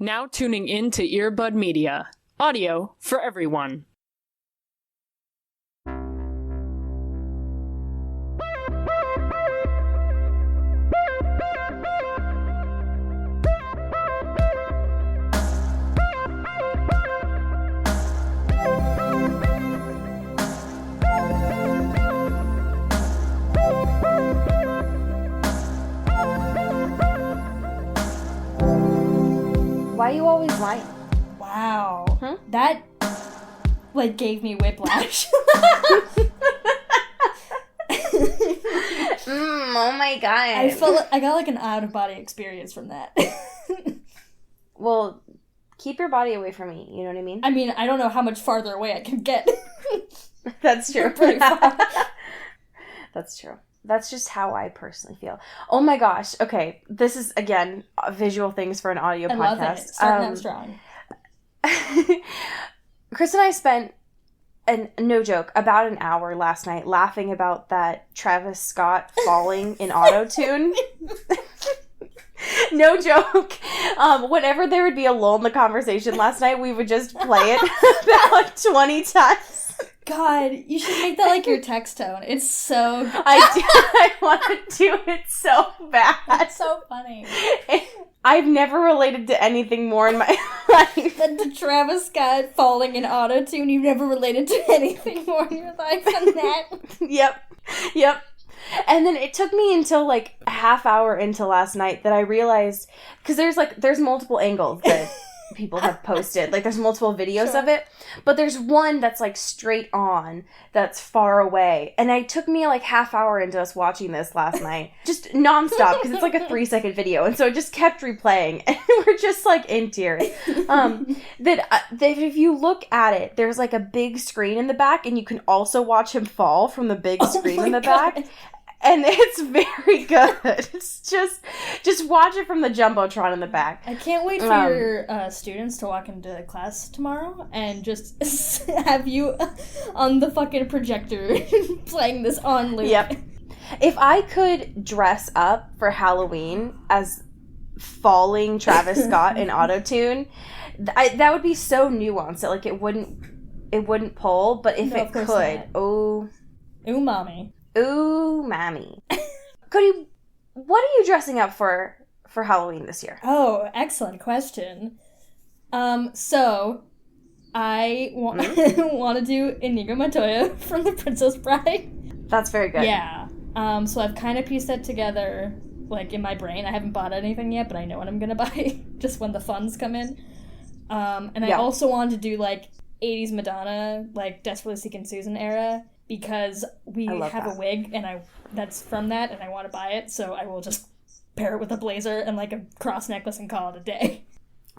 Now tuning in to Earbud Media. Audio for everyone. Why are you always lying? Wow. Huh? That, gave me whiplash. Oh my god. I felt like I got, an out-of-body experience from that. Well, keep your body away from me, you know what I mean? I mean, I don't know how much farther away I can get. That's true. Pretty far. That's true. That's just how I personally feel. Oh my gosh. Okay. This is, again, visual things for an audio I podcast. love it. Starting out strong. Chris and I spent, no joke, about an hour last night laughing about that Travis Scott falling in auto-tune. No joke. Whenever there would be a lull in the conversation last night, we would just play it about 20 times. God, you should make that your text tone. It's so good. I want to do it so bad. It's so funny. I've never related to anything more in my life. Than to Travis Scott falling in auto-tune. You've never related to anything more in your life than that. Yep. And then it took me until a half hour into last night that I realized, because there's multiple angles that people have posted. There's multiple videos of it, but there's one that's straight on, that's far away. And it took me half hour into us watching this last night, just nonstop, because it's a 3-second video. And so it just kept replaying, and we're just in tears. That if you look at it, there's a big screen in the back, and you can also watch him fall from the big screen in the back. And it's very good. It's just watch it from the Jumbotron in the back. I can't wait for your students to walk into class tomorrow and just have you on the fucking projector playing this on loop. Yep. If I could dress up for Halloween as falling Travis Scott in autotune, that would be so nuanced that it wouldn't pull. But if it could, Umami. Ooh, mommy. Cody, what are you dressing up for Halloween this year? Oh, excellent question. So, I want to do Inigo Montoya from The Princess Bride. That's very good. Yeah. So I've kind of pieced that together, in my brain. I haven't bought anything yet, but I know what I'm gonna buy, just when the funds come in. And I also wanted to do, 80s Madonna, Desperately Seeking Susan era, because we have a wig, and that's from that, and I want to buy it, so I will just pair it with a blazer and a cross necklace and call it a day.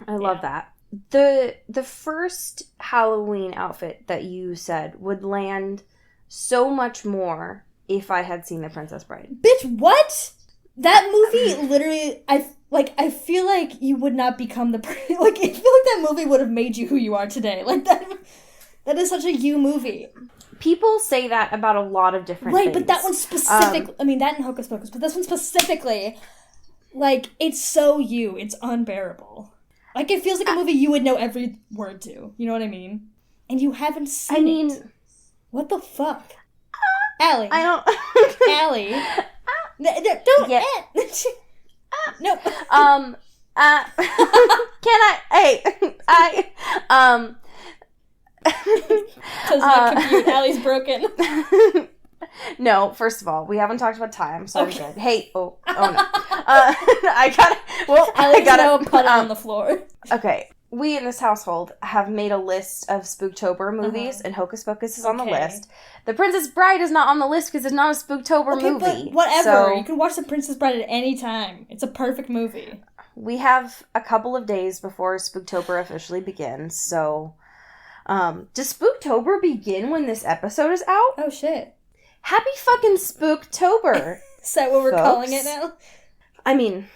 I love that. The first Halloween outfit that you said would land so much more if I had seen The Princess Bride. Bitch, what? That movie literally, I feel like you would not become I feel like that movie would have made you who you are today. That is such a you movie. People say that about a lot of different things. Right, but that one specifically, that and Hocus Pocus, but this one specifically, it's so you, it's unbearable. It feels like a movie you would know every word to, you know what I mean? And you haven't seen it. What the fuck? Allie. I don't... Allie. Don't... Yeah. No. Can I... Hey, Does not compute. Allie's broken. No, first of all, we haven't talked about time, so okay. I'm good. Hey, oh no. I gotta put it on the floor. Okay, we in this household have made a list of Spooktober movies, and Hocus Pocus is on the list. The Princess Bride is not on the list because it's not a Spooktober movie. But whatever, so you can watch The Princess Bride at any time. It's a perfect movie. We have a couple of days before Spooktober officially begins, so... does Spooktober begin when this episode is out? Oh, shit. Happy fucking Spooktober! Is that what we're calling it now? I mean,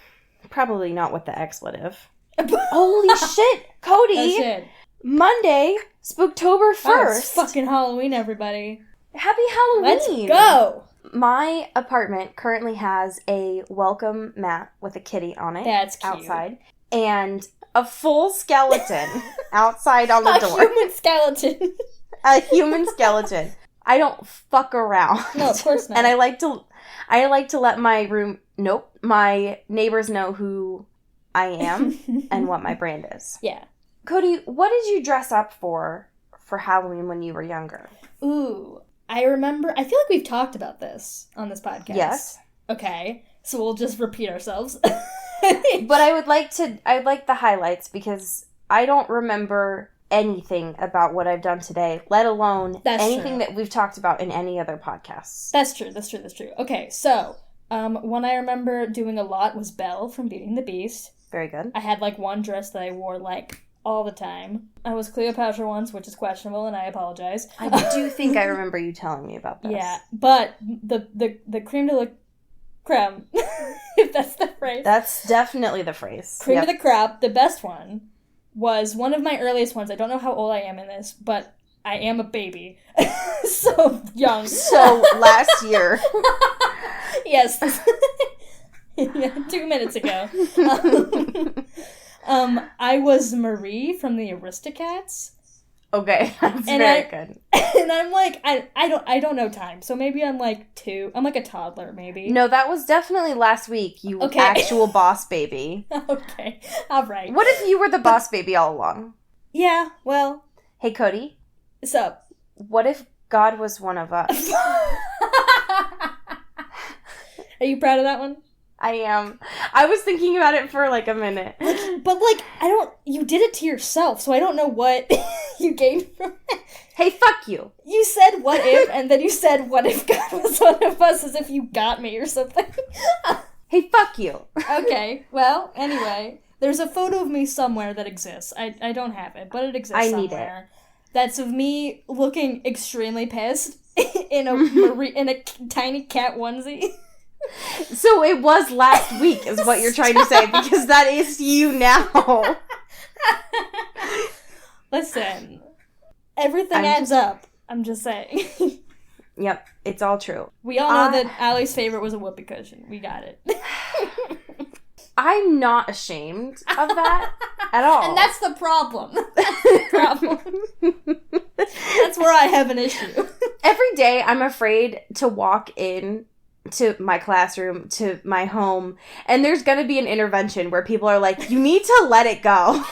probably not with the expletive. Holy shit, Cody! Oh, shit. Monday, Spooktober 1st. Oh, it's fucking Halloween, everybody. Happy Halloween! Let's go! My apartment currently has a welcome mat with a kitty on it. That's cute. Outside. and a full skeleton outside on the door. A human skeleton. A human skeleton. I don't fuck around. No, of course not. And I like to let my neighbors know who I am and what my brand is. Yeah. Cody, what did you dress up for Halloween when you were younger? Ooh, I remember, I feel like we've talked about this on this podcast. Yes. Okay, so we'll just repeat ourselves. But I'd like the highlights because I don't remember anything about what I've done today, let alone anything that we've talked about in any other podcasts. That's true. Okay, so, one I remember doing a lot was Belle from Beauty and the Beast. Very good. I had, one dress that I wore, all the time. I was Cleopatra once, which is questionable, and I apologize. I do think I remember you telling me about this. Yeah, but the creme de la creme, if that's the phrase. That's definitely the phrase. Cream of the crop, the best one, was one of my earliest ones. I don't know how old I am in this, but I am a baby. So young. So last year. Yes. Yeah, 2 minutes ago. I was Marie from the Aristocats. Okay, that's very good. And I'm I don't know time, so maybe I'm 2. I'm a toddler, maybe. No, that was definitely last week, you actual boss baby. Okay, alright. What if you were the boss baby all along? Yeah, well. Hey, Cody. What's up? What if God was one of us? Are you proud of that one? I am. I was thinking about it for a minute. But you did it to yourself, so I don't know what you gained from it. Hey, fuck you. You said what if, and then you said what if God was one of us, as if you got me or something. Hey, fuck you. Okay, well, anyway, there's a photo of me somewhere that exists. I don't have it, but it exists somewhere. I need it. That's of me looking extremely pissed in a tiny cat onesie. So it was last week, is what you're trying to say, because that is you now. Listen, everything adds up. I'm just saying. Yep, it's all true. We all know that Allie's favorite was a whoopee cushion. We got it. I'm not ashamed of that at all. And that's the problem. That's where I have an issue. Every day I'm afraid to walk in to my classroom, to my home, and there's gonna be an intervention where people are like, you need to let it go.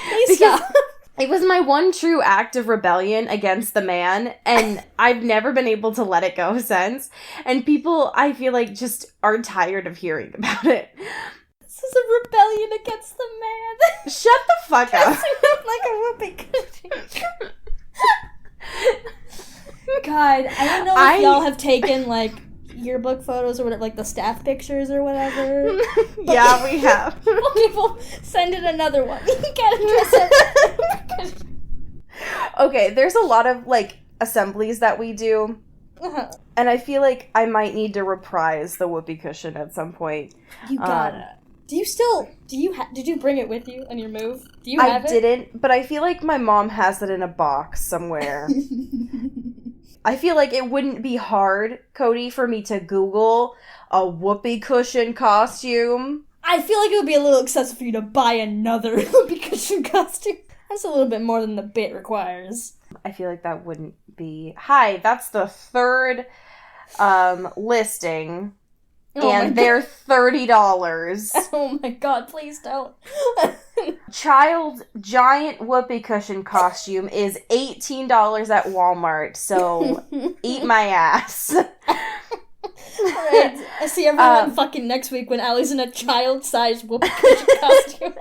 Please stop. It was my one true act of rebellion against the man, and I've never been able to let it go since. And people, I feel like, just are tired of hearing about it. This is a rebellion against the man. Shut the fuck up. Like a whoopee cushion. God, I don't know if y'all have taken, yearbook photos or whatever, the staff pictures or whatever. Yeah, we have. People send in another one. You gotta dress up. Okay, there's a lot of, assemblies that we do. Uh-huh. And I feel like I might need to reprise the whoopee cushion at some point. You gotta. Did you bring it with you on your move? Do you have it? I didn't, but I feel like my mom has it in a box somewhere. I feel like it wouldn't be hard, Cody, for me to Google a whoopee cushion costume. I feel like it would be a little excessive for you to buy another whoopee cushion costume. That's a little bit more than the bit requires. I feel like that wouldn't be... Hi, that's the third listing. And they're $30. Oh my god, please don't. Child giant whoopee cushion costume is $18 at Walmart, so eat my ass. Alright, I see everyone fucking next week when Allie's in a child-sized whoopee cushion costume.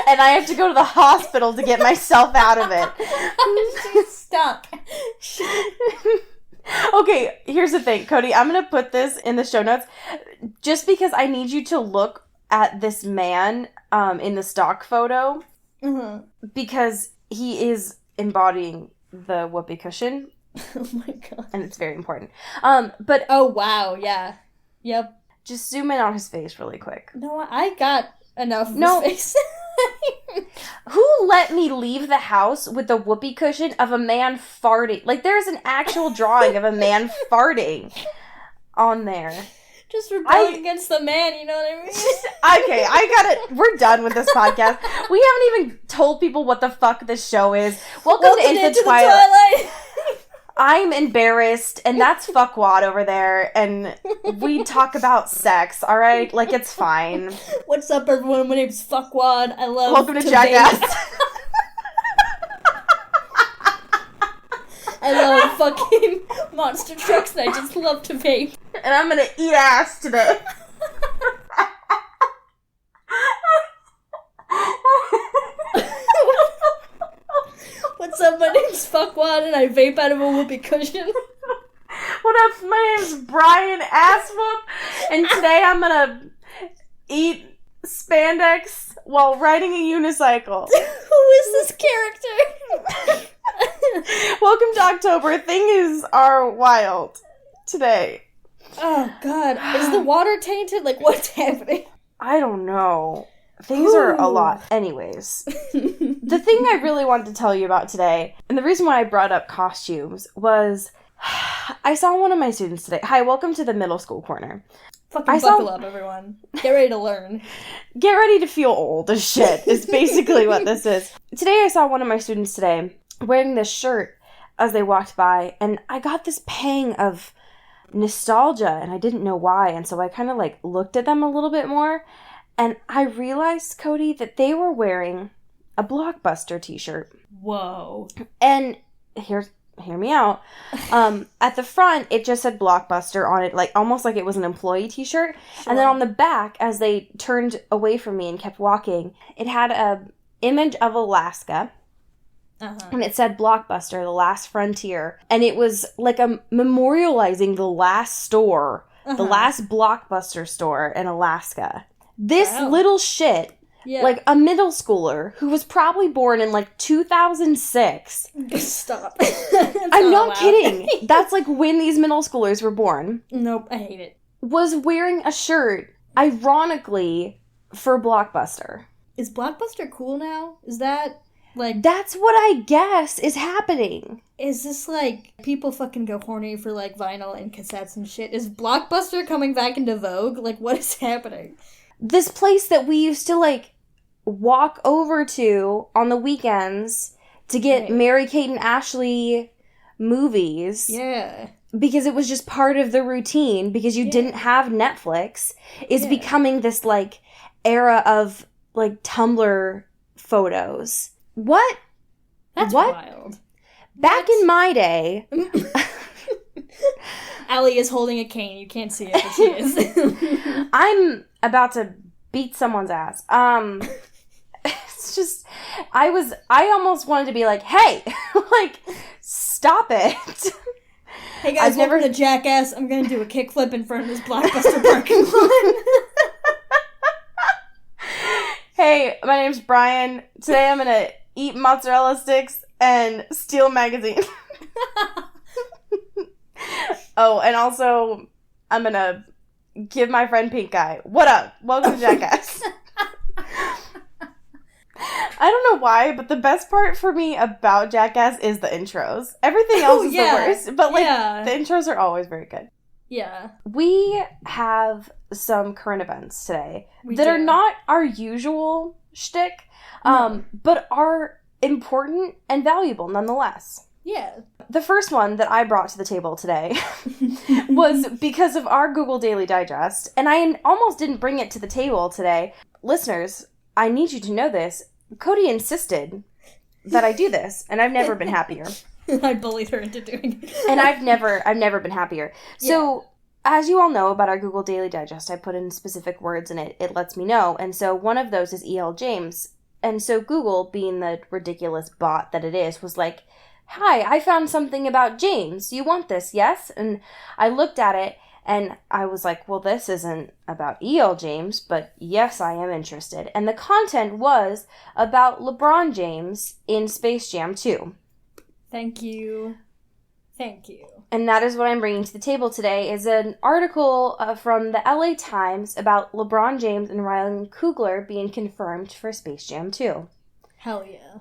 And I have to go to the hospital to get myself out of it. She's stuck. Okay, here's the thing, Cody. I'm going to put this in the show notes just because I need you to look at this man in the stock photo because he is embodying the whoopee cushion. Oh my god. And it's very important. But oh, wow, yeah. Yep. Just zoom in on his face really quick. No, I got enough of his face. Who let me leave the house with the whoopee cushion of a man farting? There's an actual drawing of a man farting on there. Just rebelling against the man, you know what I mean? Okay, I got it. We're done with this podcast. We haven't even told people what the fuck this show is. Welcome to Into the Twilight. I'm embarrassed, and that's fuckwad over there, and we talk about sex, alright? Like, it's fine. What's up, everyone? My name's Fuckwad. I love Welcome to Jackass. I love fucking monster trucks, and I just love to vape. And I'm gonna eat ass today. What's up? My name's Fuckwad, and I vape out of a whoopee cushion. What up? My name's Brian Asswhoop, and today I'm gonna eat spandex while riding a unicycle. Who is this character? Welcome to October. Things are wild today. Oh, God. Is the water tainted? Like, what's happening? I don't know. Things are a lot. Anyways, the thing I really wanted to tell you about today, and the reason why I brought up costumes, was I saw one of my students today. Hi, welcome to the middle school corner. Fucking buckle up, everyone. Get ready to learn. Get ready to feel old as shit, is basically what this is. Today I saw one of my students today wearing this shirt as they walked by, and I got this pang of nostalgia, and I didn't know why, and so I kind of, like, looked at them a little bit more, and I realized, Cody, that they were wearing a Blockbuster t-shirt. Whoa. And hear me out. At the front, it just said Blockbuster on it, like almost like it was an employee t-shirt. Sure. And then on the back, as they turned away from me and kept walking, it had a image of Alaska. Uh-huh. And it said Blockbuster, the last frontier. And it was like memorializing the last store, the last Blockbuster store in Alaska. This little shit, like a middle schooler who was probably born in like 2006. Stop. I'm not kidding. That's like when these middle schoolers were born. Nope, I hate it. Was wearing a shirt, ironically, for Blockbuster. Is Blockbuster cool now? Is that... like, that's what I guess is happening. Is this, like, people fucking go horny for, like, vinyl and cassettes and shit? Is Blockbuster coming back into vogue? Like, what is happening? This place that we used to, like, walk over to on the weekends to get Mary-Kate and Ashley movies. Yeah. Because it was just part of the routine, because you didn't have Netflix, is becoming this, like, era of, like, Tumblr photos. What? That's wild. Back in my day... Allie is holding a cane. You can't see it, but she is. I'm about to beat someone's ass. It's just... I almost wanted to be like, hey! Like, stop it! Hey guys, welcome to Jackass. I'm gonna do a kickflip in front of this Blockbuster parking lot. Hey, my name's Brian. Today I'm gonna eat mozzarella sticks and steal a magazine. Oh, and also, I'm gonna give my friend pink eye. What up? Welcome to Jackass. I don't know why, but the best part for me about Jackass is the intros. Everything else is the worst, but the intros are always very good. Yeah. We have some current events today that are not our usual shtick, but are important and valuable nonetheless. Yeah. The first one that I brought to the table today was because of our Google Daily Digest, and I almost didn't bring it to the table today. Listeners, I need you to know this. Cody insisted that I do this, and I've never been happier. I bullied her into doing it. And I've never been happier. So, as you all know about our Google Daily Digest, I put in specific words and it lets me know. And so one of those is E.L. James. And so Google, being the ridiculous bot that it is, was like, hi, I found something about James. You want this, yes? And I looked at it and I was like, well, this isn't about E.L. James, but yes, I am interested. And the content was about LeBron James in Space Jam 2. Thank you. Thank you. And that is what I'm bringing to the table today, is an article from the LA Times about LeBron James and Ryan Coogler being confirmed for Space Jam 2. Hell yeah.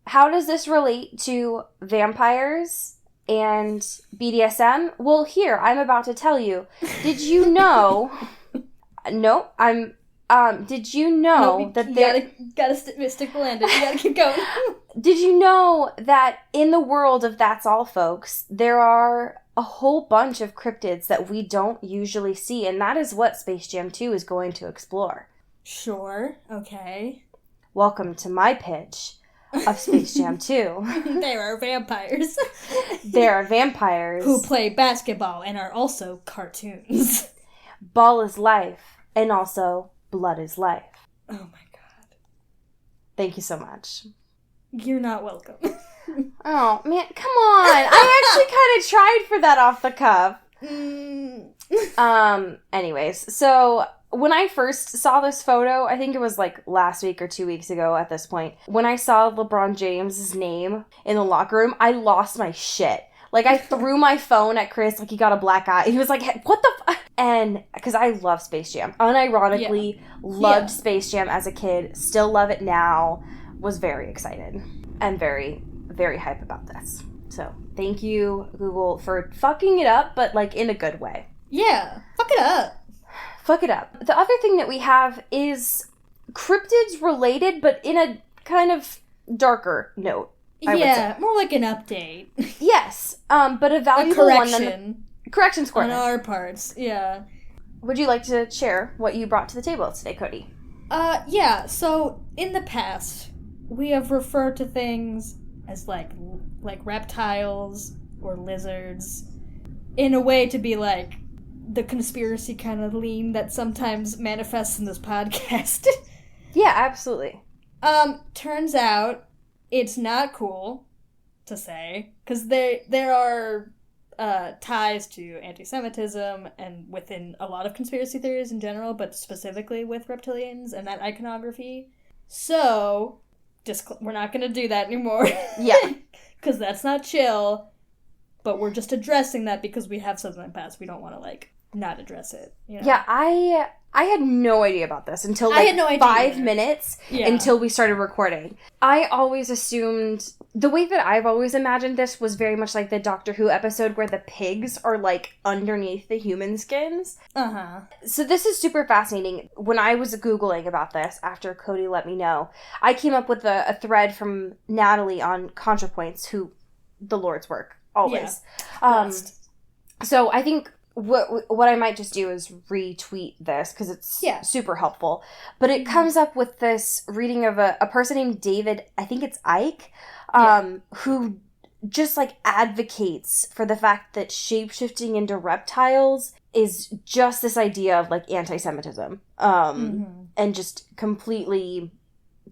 How does this relate to vampires and BDSM? Well, here, I'm about to tell you. Did you know... No, did you know that you gotta stick the landing. You gotta keep going. Did you know that in the world of That's All, folks, there are a whole bunch of cryptids that we don't usually see, and that is what Space Jam 2 is going to explore. Sure, okay. Welcome to my pitch of Space Jam 2. There are vampires. There are vampires. Who play basketball and are also cartoons. Ball is life, and also blood is life. Oh my god. Thank you so much. You're not welcome. Oh, man, come on. I actually kind of tried for that off the cuff. Anyways, so when I first saw this photo, I think it was like last week or 2 weeks ago at this point, when I saw LeBron James' name in the locker room, I lost my shit. Like, I threw my phone at Chris like he got a black eye. He was like, hey, what the f-? And, because I love Space Jam. Unironically, loved Space Jam as a kid. Still love it now. Was very excited. And very, very hype about this. So, thank you, Google, for fucking it up, but, like, in a good way. Yeah, fuck it up. Fuck it up. The other thing that we have is cryptids related, but in a kind of darker note. Yeah, more like an update. Yes, but a valuable one. Correction square. On our parts, yeah. Would you like to share what you brought to the table today, Cody? Yeah, so in the past, we have referred to things as like reptiles or lizards in a way to be like the conspiracy kind of lean that sometimes manifests in this podcast. Yeah, absolutely. Turns out it's not cool to say, because there are ties to anti-Semitism and within a lot of conspiracy theories in general, but specifically with reptilians and that iconography. So, we're not going to do that anymore. Yeah. Because that's not chill, but we're just addressing that because we have something in the past. We don't want to, like, not address it. You know? Yeah, I had no idea about this until like I had no idea 5 minutes until we started recording. I always assumed, the way that I've always imagined this was very much like the Doctor Who episode where the pigs are like underneath the human skins. Uh-huh. So this is super fascinating. When I was Googling about this, after Cody let me know, I came up with a thread from Natalie on ContraPoints, who, the Lord's work, always. Yeah. So I think what I might just do is retweet this because it's super helpful. But it comes up with this reading of a person named David, I think it's Icke, who just like advocates for the fact that shapeshifting into reptiles is just this idea of like anti-Semitism and just completely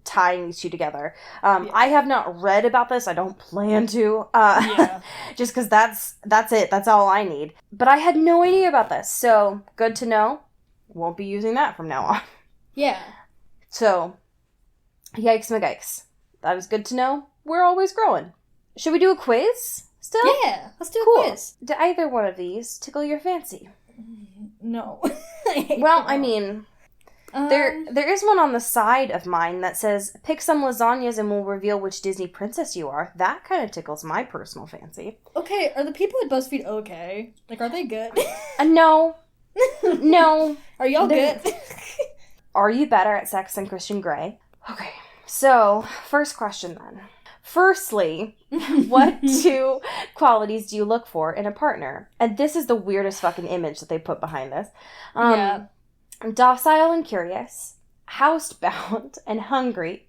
tying these two together. I have not read about this. I don't plan to. Just because that's it. That's all I need. But I had no idea about this. So, good to know. Won't be using that from now on. Yeah. So, yikes McGikes. That is good to know. We're always growing. Should we do a quiz still? Yeah, let's do a quiz. Did either one of these tickle your fancy? No. Well, I mean... There is one on the side of mine that says, pick some lasagnas and we'll reveal which Disney princess you are. That kind of tickles my personal fancy. Okay, are the people at BuzzFeed okay? Like, are they good? No. No. Are y'all good? Are you better at sex than Christian Grey? Okay, so, first question then. Firstly, what 2 qualities do you look for in a partner? And this is the weirdest fucking image that they put behind this. Docile and curious, housebound and hungry,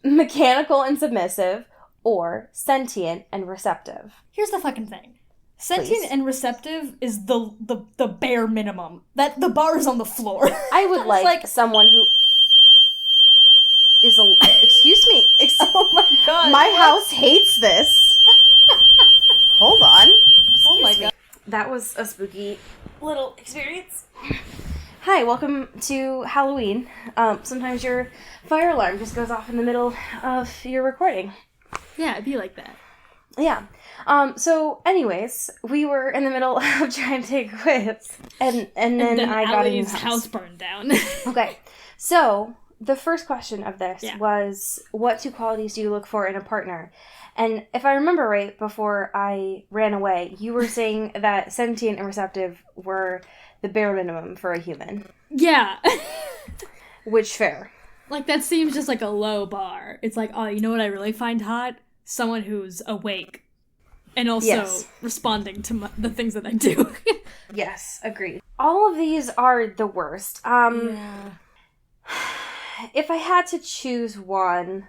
mechanical and submissive, or sentient and receptive. Here's the fucking thing. Sentient and receptive is the bare minimum. That the bar is on the floor. I would like someone who is excuse me. Oh my god. My house hates this. Hold on. Oh my god. That was a spooky little experience. Hi, welcome to Halloween. Sometimes your fire alarm just goes off in the middle of your recording. Yeah, it'd be like that. Yeah. So anyways, we were in the middle of trying to take a quiz. And then I got in the house burned down. Okay. So, the first question of this Yeah. was, what 2 qualities do you look for in a partner? And if I remember right, before I ran away, you were saying that sentient and receptive were the bare minimum for a human. Yeah. Which, fair. Like, that seems just like a low bar. It's like, oh, you know what I really find hot? Someone who's awake. And also Yes. responding to the things that I do. Yes, agreed. All of these are the worst. Yeah. If I had to choose one,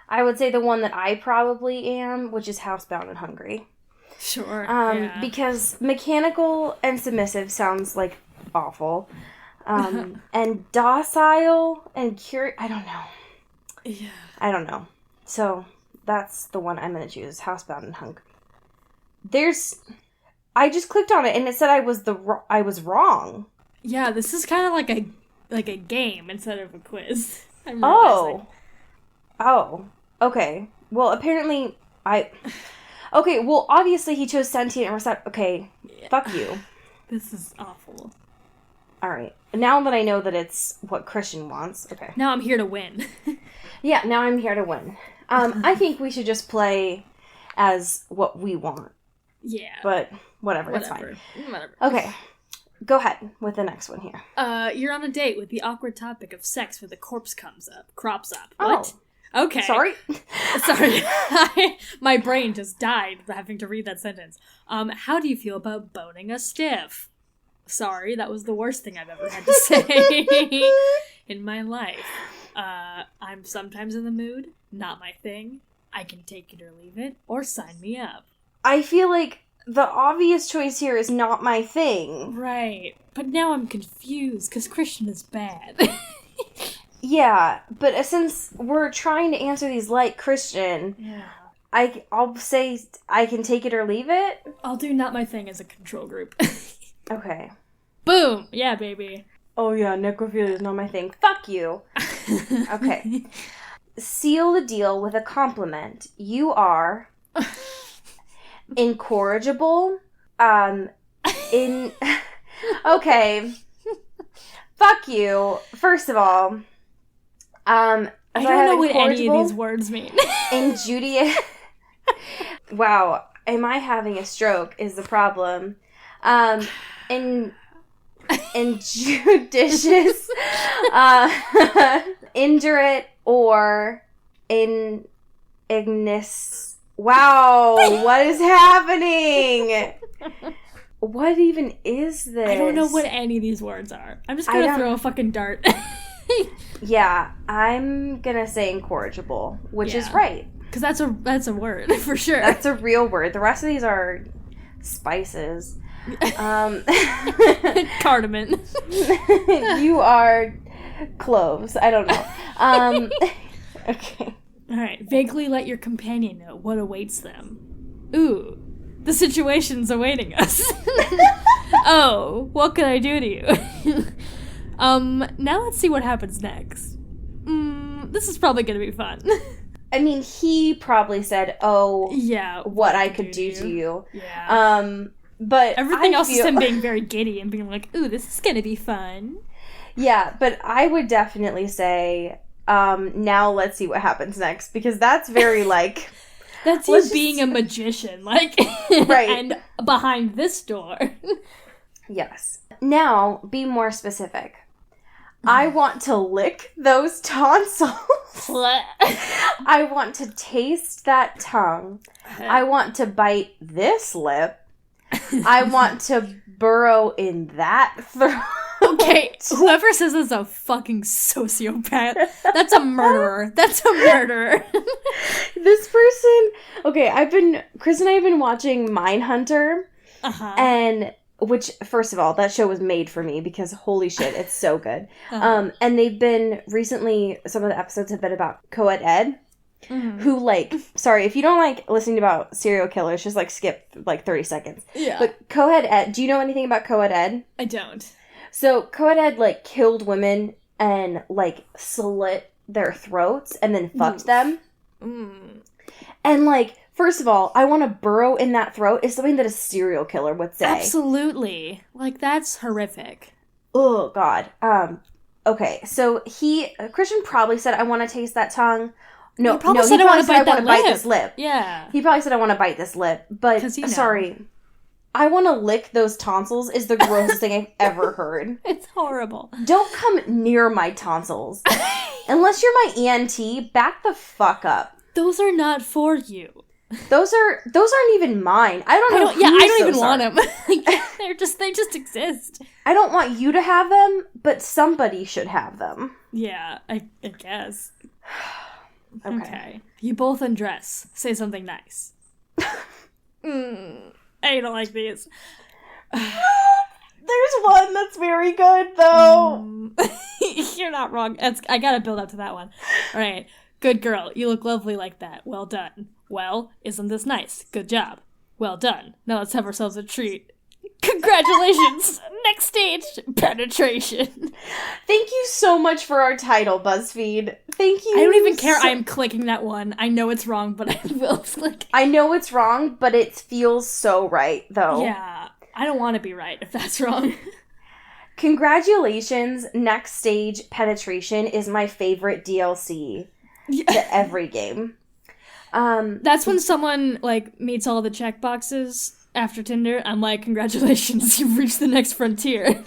I would say the one that I probably am, which is housebound and hungry. Sure. Yeah. Because mechanical and submissive sounds like awful. And docile and I don't know. Yeah. I don't know. So that's the one I'm going to choose, housebound and hungry. I just clicked on it and it said I was wrong. Yeah, this is kind of like a game instead of a quiz. I'm Oh. realizing. Okay. Well, apparently Okay, well, obviously he chose sentient and receptive. Okay, Yeah. fuck you. This is awful. All right. Now that I know that it's what Christian wants. Okay. Now I'm here to win. Yeah, now I'm here to win. I think we should just play as what we want. Yeah. But whatever, it's fine. Whatever. Okay. Go ahead with the next one here. You're on a date with the awkward topic of sex where the corpse crops up. What? Oh. Okay. Sorry? Sorry. My brain just died having to read that sentence. How do you feel about boning a stiff? Sorry, that was the worst thing I've ever had to say in my life. I'm sometimes in the mood. Not my thing. I can take it or leave it, or sign me up. I feel like the obvious choice here is not my thing. Right. But now I'm confused, because Christian is bad. Yeah, but since we're trying to answer these like Christian, Yeah. I'll say I can take it or leave it. I'll do not my thing as a control group. Okay. Boom! Yeah, baby. Oh yeah, necrophilia is not my thing. Fuck you. Okay. Seal the deal with a compliment. You are incorrigible. Okay. Fuck you. First of all, I don't know what any of these words mean. in Judaism. Wow, am I having a stroke? Is the problem? In judicious, indurate, or in ignis. Wow, what is happening? What even is this? I don't know what any of these words are. I'm just gonna throw a fucking dart. Yeah, I'm gonna say incorrigible, which is Yeah. right. Because that's a word, for sure. That's a real word. The rest of these are spices. Cardamom. You are cloves. I don't know. Okay. Alright, vaguely let your companion know what awaits them. Ooh, the situation's awaiting us. Oh, what can I do to you? Now let's see what happens next. This is probably gonna be fun. I mean, he probably said, "Oh, Yeah. what I could do to you." Yeah. But Everything I else is feel- him being very giddy and being like, ooh, this is gonna be fun. Yeah, but I would definitely say, now let's see what happens next, because that's very like That's you Let's being just- a magician, like, Right. and behind this door. yes. Now, be more specific. I want to lick those tonsils. I want to taste that tongue. I want to bite this lip. I want to burrow in that throat. Okay, whoever says this is a fucking sociopath. That's a murderer. That's a murderer. This person. Okay, Chris and I have been watching Mindhunter, Uh-huh. and which, first of all, that show was made for me because holy shit, it's so good. Uh-huh. And they've been recently. Some of the episodes have been about co-ed ed. Mhm. Who, like, sorry, if you don't like listening about serial killers, just, like, skip, like, 30 seconds. Yeah. But co-ed ed, do you know anything about co-ed ed? I don't. So, co-ed ed, like, killed women and, like, slit their throats and then fucked Oof. them. Mm. And, like, first of all, I want to burrow in that throat is something that a serial killer would say. Absolutely. Like, that's horrific. Oh, God. Okay, so Christian probably said, I want to taste that tongue. No, He probably no, said, he I probably want to said, I bite want that to bite lip. this lip. Yeah. He probably said, I want to bite this lip. But, 'Cause you know. sorry, I want to lick those tonsils is the grossest thing I've ever heard. It's horrible. Don't come near my tonsils. Unless you're my ENT, back the fuck up. Those are not for you. Those aren't even mine. I don't know. I don't even those want are. them. They just exist. I don't want you to have them, but somebody should have them. Yeah, I guess. Okay. You both undress. Say something nice. I don't like these. There's one that's very good, though. You're not wrong. I gotta build up to that one. All right. Good girl. You look lovely like that. Well done. Well, isn't this nice? Good job. Well done. Now let's have ourselves a treat. Congratulations! Next stage, penetration. Thank you so much for our title, BuzzFeed. Thank you. I don't even care. I am clicking that one. I know it's wrong, but I will click. I know it's wrong, but it feels so right, though. Yeah. I don't want to be right if that's wrong. Congratulations, Next Stage Penetration is my favorite DLC to every game. That's when someone, like, meets all the checkboxes after Tinder. I'm like, congratulations, you've reached the next frontier.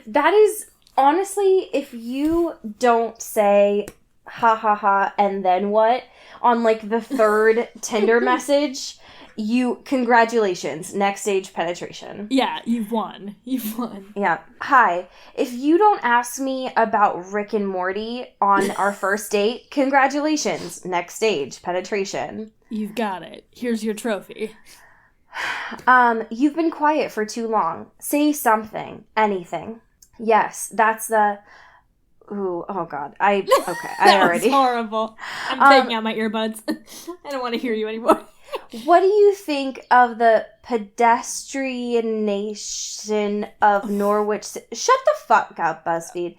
That is, honestly, if you don't say, ha ha ha, and then what, on, like, the third Tinder message, congratulations, Next Stage Penetration. Yeah, you've won. You've won. Yeah. Hi. If you don't ask me about Rick and Morty on our first date, congratulations, Next Stage Penetration. You've got it. Here's your trophy. You've been quiet for too long. Say something. Anything. Yes, that's the... Ooh, oh god. I already... was horrible. I'm taking out my earbuds. I don't want to hear you anymore. What do you think of the pedestrianation of Norwich? Shut the fuck up, BuzzFeed.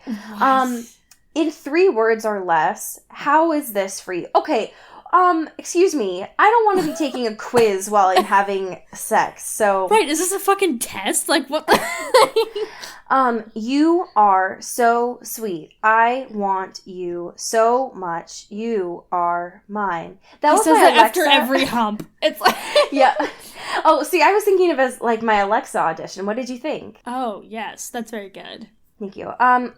In 3 words or less, how is this for you? Okay, excuse me. I don't want to be taking a quiz while I'm having sex, so... Right, is this a fucking test? Like, what the... You are so sweet. I want you so much. You are mine. That He was says my that Alexa. after every hump. It's like... Yeah. Oh, see, I was thinking of as, like, my Alexa audition. What did you think? Oh, yes, that's very good. Thank you. I'm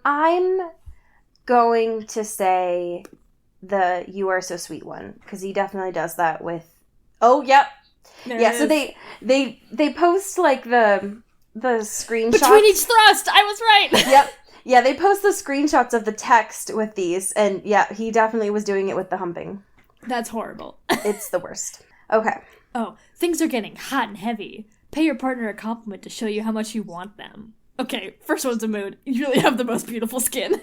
going to say the "You Are So Sweet" one, because he definitely does that with... Oh, yep. There Yeah, it so is. they post, like, the screenshots. Between each thrust! I was right! Yep. Yeah, they post the screenshots of the text with these, and yeah, he definitely was doing it with the humping. That's horrible. It's the worst. Okay. Oh, things are getting hot and heavy. Pay your partner a compliment to show you how much you want them. Okay, first one's a mood. You really have the most beautiful skin.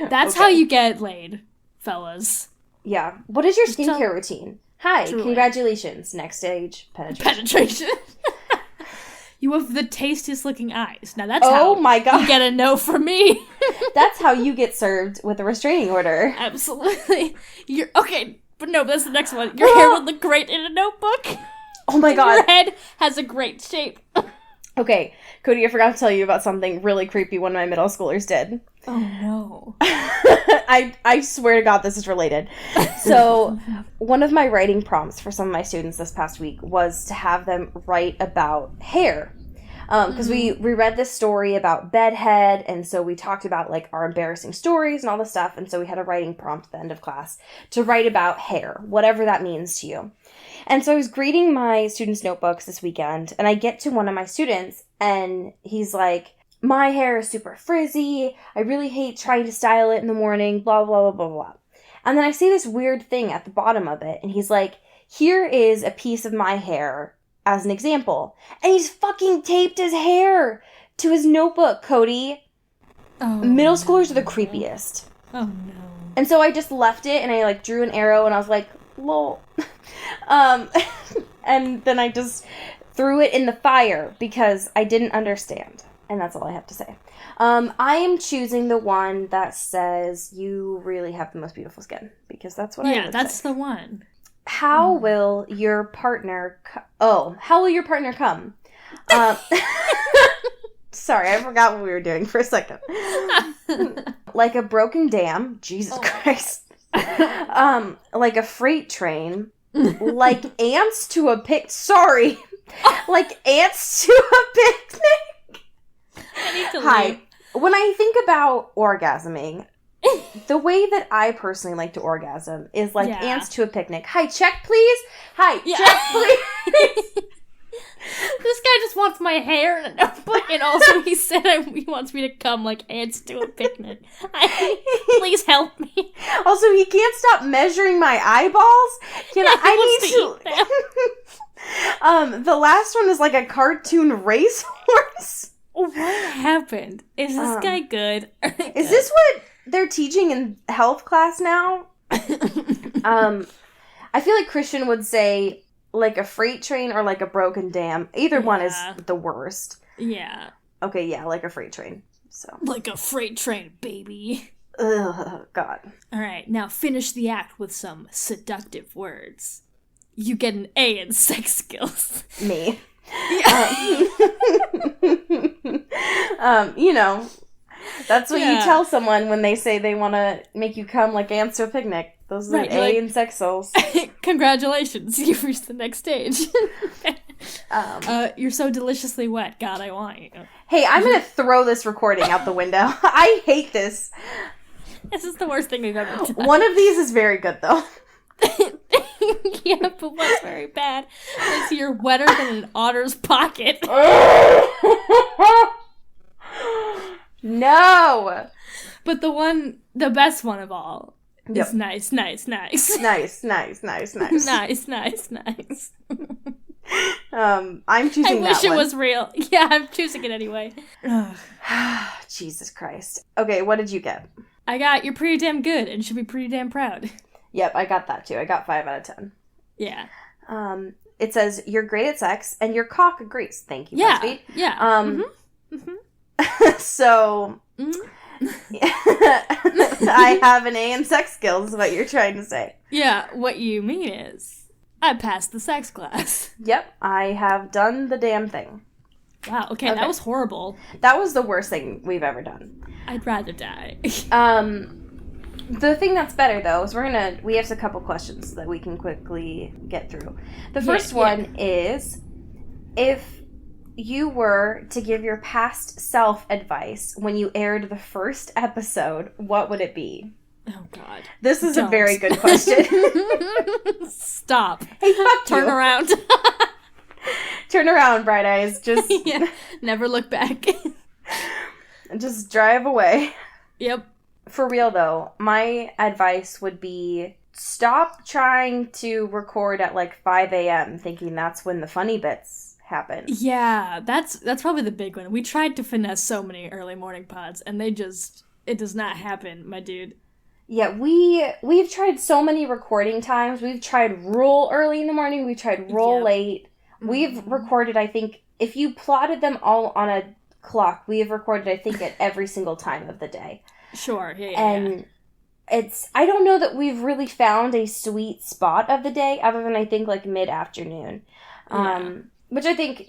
That's how you get laid, fellas. Yeah. What is your Just tell- skincare routine? Hi, Truly. congratulations. Next stage, penetration. Penetration. You have the tastiest looking eyes. Now that's Oh how my god. you get a no from me. That's how you get served with a restraining order. Absolutely. You're okay, but no, that's the next one. Your hair would look great in a notebook. Oh my Your god. head has a great shape. Okay, Cody, I forgot to tell you about something really creepy one of my middle schoolers did. Oh no. I swear to God this is related. So, one of my writing prompts for some of my students this past week was to have them write about hair. Because we read this story about bedhead, and so we talked about, like, our embarrassing stories and all this stuff, and so we had a writing prompt at the end of class to write about hair, whatever that means to you. And so I was grading my students' notebooks this weekend, and I get to one of my students, and he's like, my hair is super frizzy, I really hate trying to style it in the morning, blah, blah, blah, blah, blah. And then I see this weird thing at the bottom of it, and he's like, here is a piece of my hair as an example. And he's fucking taped his hair to his notebook, Cody. Oh, Middle schoolers are the creepiest. Oh no. And so I just left it, and I, like, drew an arrow, and I was like, lol. And then I just threw it in the fire because I didn't understand. And that's all I have to say. I am choosing the one that says you really have the most beautiful skin, because that's what I would that's say. the one. How will your partner how will your partner come? Sorry, I forgot what we were doing for a second. Like a broken dam. Jesus Christ. Like a freight train. Like ants to a Sorry. Like ants to a picnic. I need to Hi. leave. When I think about orgasming, the way that I personally like to orgasm is like ants to a picnic. Hi, check please. Hi, check please. This guy just wants my hair and a notebook, and also he said he wants me to come like ants to a picnic. Please help me. Also, he can't stop measuring my eyeballs. I need to. The last one is like a cartoon racehorse. What happened? Is this guy good? Is this what they're teaching in health class now? I feel like Christian would say like a freight train or like a broken dam. Either one is the worst. Yeah. Okay, yeah, like a freight train. So like a freight train, baby. Ugh, God. All right, now finish the act with some seductive words. You get an A in sex skills. Me. That's what you tell someone when they say they want to make you come like ants to a picnic. Those are A in sex skills. Congratulations, you've reached the next stage. You're so deliciously wet. God, I want you. Hey, I'm going to throw this recording out the window. I hate this. This is the worst thing we've ever done. One of these is very good, though. Yeah, but what's very bad is you're wetter than an otter's pocket. No! But the best one of all is nice. Nice. I'm choosing that I wish it was real. Yeah, I'm choosing it anyway. Jesus Christ. Okay, what did you get? I got you're pretty damn good and should be pretty damn proud. Yep, I got that too. I got 5 out of 10. Yeah. It says, you're great at sex and your cock agrees. Thank you, BuzzFeed. Yeah. So, I have an A in sex skills is what you're trying to say. Yeah, what you mean is, I passed the sex class. Yep, I have done the damn thing. Wow, okay, that was horrible. That was the worst thing we've ever done. I'd rather die. The thing that's better, though, is we have a couple questions that we can quickly get through. The first one is, if you were to give your past self advice when you aired the first episode, what would it be? Oh, God. This is a very good question. Stop. Hey, fuck Turn you. around. Turn around, Bright Eyes. Just never look back. Just drive away. Yep. For real, though, my advice would be stop trying to record at like 5 a.m. thinking that's when the funny bits happen. Yeah, that's probably the big one. We tried to finesse so many early morning pods, and it does not happen, my dude. Yeah, we've tried so many recording times. We've tried real early in the morning. We've tried real late. We've recorded, I think, if you plotted them all on a clock, we have recorded, I think, at every single time of the day. Sure, yeah. And I don't know that we've really found a sweet spot of the day, other than I think like mid-afternoon. Which I think,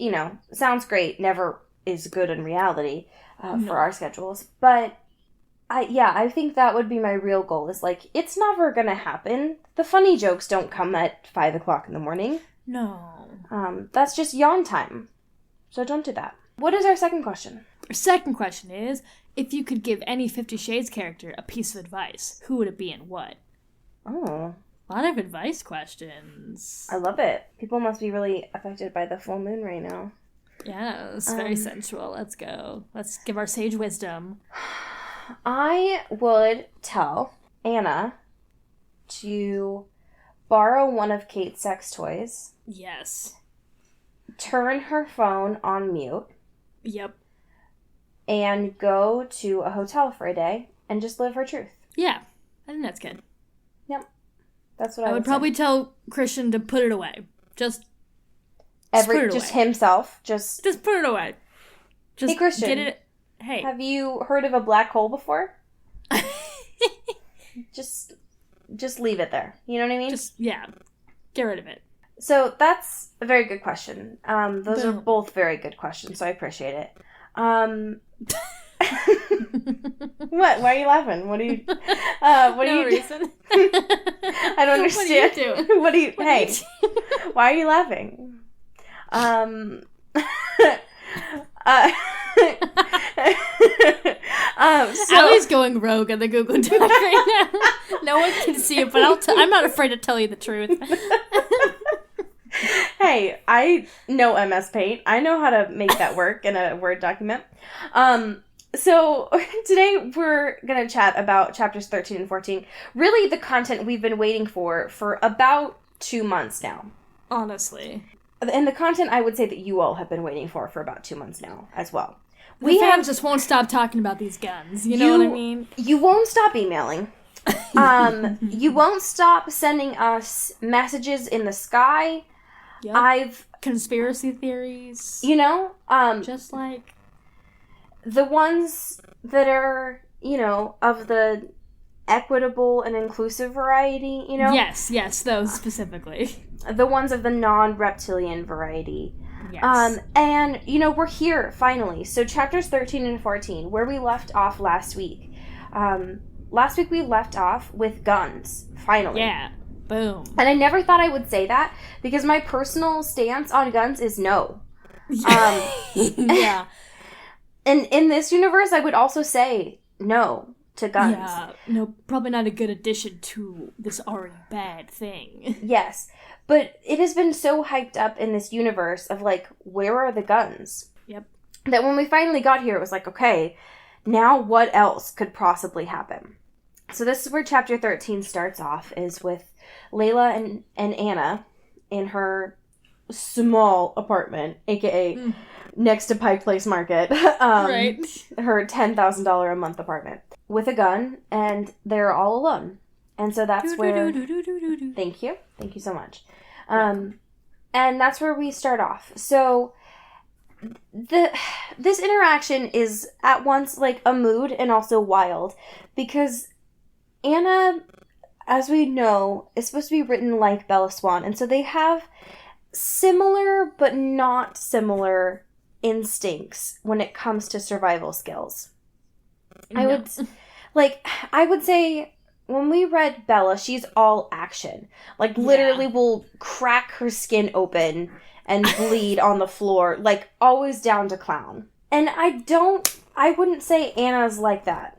sounds great, never is good in reality for our schedules. But I think that would be my real goal, is like, it's never gonna happen. The funny jokes don't come at 5 o'clock in the morning. No. That's just yawn time. So don't do that. What is our second question? Our second question is, if you could give any 50 Shades character a piece of advice, who would it be and what? Oh. A lot of advice questions. I love it. People must be really affected by the full moon right now. Yeah, it's very sensual. Let's go. Let's give our sage wisdom. I would tell Anna to borrow one of Kate's sex toys. Yes. Turn her phone on mute. Yep. And go to a hotel for a day and just live her truth. Yeah, I think that's good. Yep. That's what I would probably tell Christian to put it away. Just himself. Just put it away. Just hey, Christian. Get it. Hey. Have you heard of a black hole before? Just leave it there. You know what I mean? Get rid of it. So that's a very good question. Those are both very good questions, so I appreciate it. What? Why are you laughing? What are you? What are you reason. I don't understand. What are you doing? What are you? Hey, why are you laughing? Allie's going rogue on the Google Doc right now. No one can see it, but I'm not afraid to tell you the truth. Hey, I know MS Paint. I know how to make that work in a Word document. So today we're going to chat about chapters 13 and 14. Really the content we've been waiting for about 2 months now. Honestly. And the content I would say that you all have been waiting for about 2 months now as well. We fans just won't stop talking about these guns. You know what I mean? You won't stop emailing. You won't stop sending us messages in the sky. Yep. Conspiracy theories. You know? Just like... the ones that are, you know, of the equitable and inclusive variety, you know? Yes, those specifically. The ones of the non-reptilian variety. Yes. And, you know, we're here, finally. So chapters 13 and 14, where we left off last week. Last week we left off with guns, finally. Yeah. Boom. And I never thought I would say that, because my personal stance on guns is no. Yeah. And in this universe, I would also say no to guns. Yeah, no, probably not a good addition to this already bad thing. Yes, but it has been so hyped up in this universe of, like, where are the guns? Yep. That when we finally got here, it was like, okay, now what else could possibly happen? So this is where chapter 13 starts off, is with Layla and Anna in her small apartment, aka... next to Pike Place Market. Right. Her $10,000 a month apartment. With a gun, and they're all alone. And so that's where... Thank you. Thank you so much. And that's where we start off. So, this interaction is at once, like, a mood and also wild. Because Anna, as we know, is supposed to be written like Bella Swan. And so they have similar, but not similar instincts when it comes to survival skills. No. I would say when we read Bella, she's all action. Like, literally will crack her skin open and bleed on the floor, like, always down to clown. And I wouldn't say Anna's like that.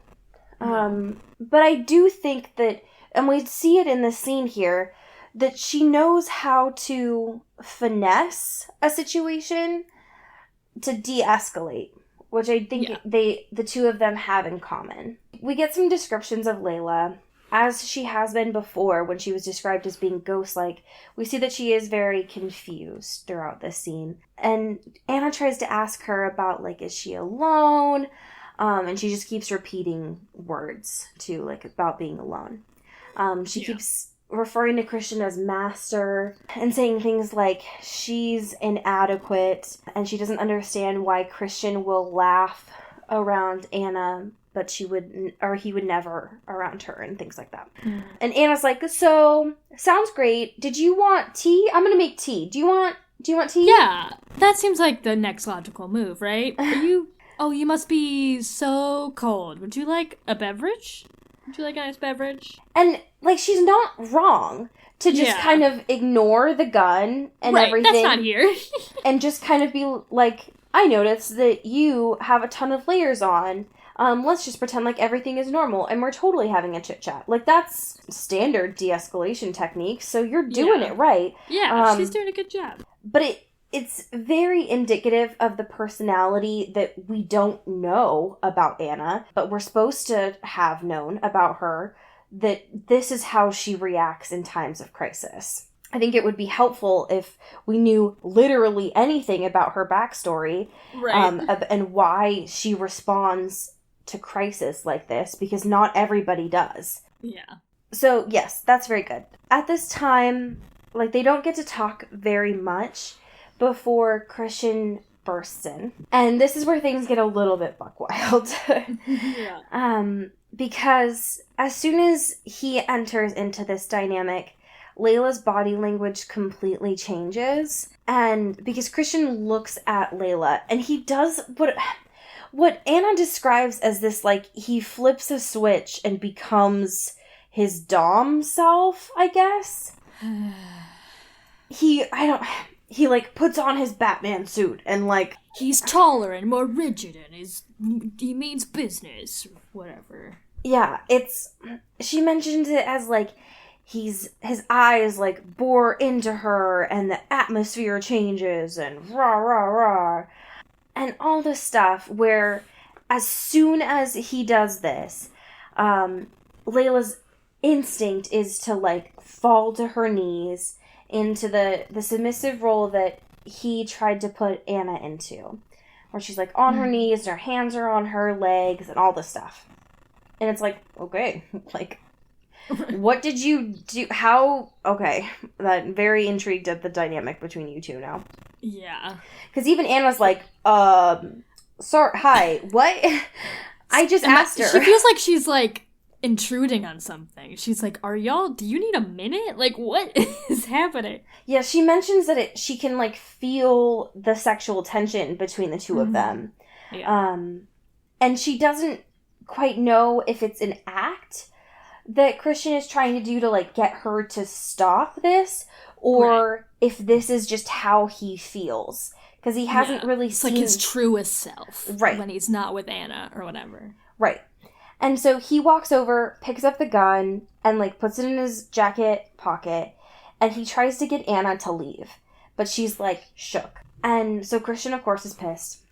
But I do think that, and we see it in the scene here, that she knows how to finesse a situation to de-escalate, which I think the two of them have in common. We get some descriptions of Layla, as she has been before when she was described as being ghost-like. We see that she is very confused throughout this scene. And Anna tries to ask her about, like, is she alone? And she just keeps repeating words, too, like, about being alone. She keeps referring to Christian as master and saying things like she's inadequate and she doesn't understand why Christian will laugh around Anna, but he would never around her, and things like that. And Anna's like, so sounds great. Did you want tea? I'm gonna make tea. Do you want tea? Yeah, that seems like the next logical move, right? You must be so cold. Would you like a beverage? Would you like a nice beverage? And, like, she's not wrong to just kind of ignore the gun and everything. That's not here. And just kind of be like, I noticed that you have a ton of layers on. Let's just pretend like everything is normal and we're totally having a chit-chat. Like, that's standard de-escalation technique, so you're doing it right. Yeah, she's doing a good job. But it's very indicative of the personality that we don't know about Anna, but we're supposed to have known about her, that this is how she reacts in times of crisis. I think it would be helpful if we knew literally anything about her backstory, and why she responds to crisis like this, because not everybody does. Yeah. So, yes, that's very good. At this time, like, they don't get to talk very much before Christian bursts in. And this is where things get a little bit buck wild. Because as soon as he enters into this dynamic, Layla's body language completely changes. And because Christian looks at Layla, and he does what Anna describes as this, like, he flips a switch and becomes his dom self, I guess. He like, puts on his Batman suit and, like... He's taller and more rigid and he means business, whatever. Yeah, she mentions it as, like, his eyes, like, bore into her and the atmosphere changes and rah, rah, rah. And all this stuff where as soon as he does this, Layla's instinct is to, like, fall to her knees into the submissive role that he tried to put Anna into. Where she's, like, on her knees and her hands are on her legs and all this stuff. And it's like, okay, like, what did you do? How? Okay, that very intrigued at the dynamic between you two now. Yeah. Because even Anna's like, sorry, hi, what? I just asked her. She feels like she's, like, intruding on something. She's like, do you need a minute? Like, what is happening? Yeah, she mentions that she can, like, feel the sexual tension between the two of them. Yeah. And she doesn't quite know if it's an act that Christian is trying to do to, like, get her to stop this, or if this is just how he feels. Because he hasn't really seen... It's like his truest self. Right. When he's not with Anna or whatever. Right. And so he walks over, picks up the gun, and, like, puts it in his jacket pocket, and he tries to get Anna to leave. But she's, like, shook. And so Christian, of course, is pissed.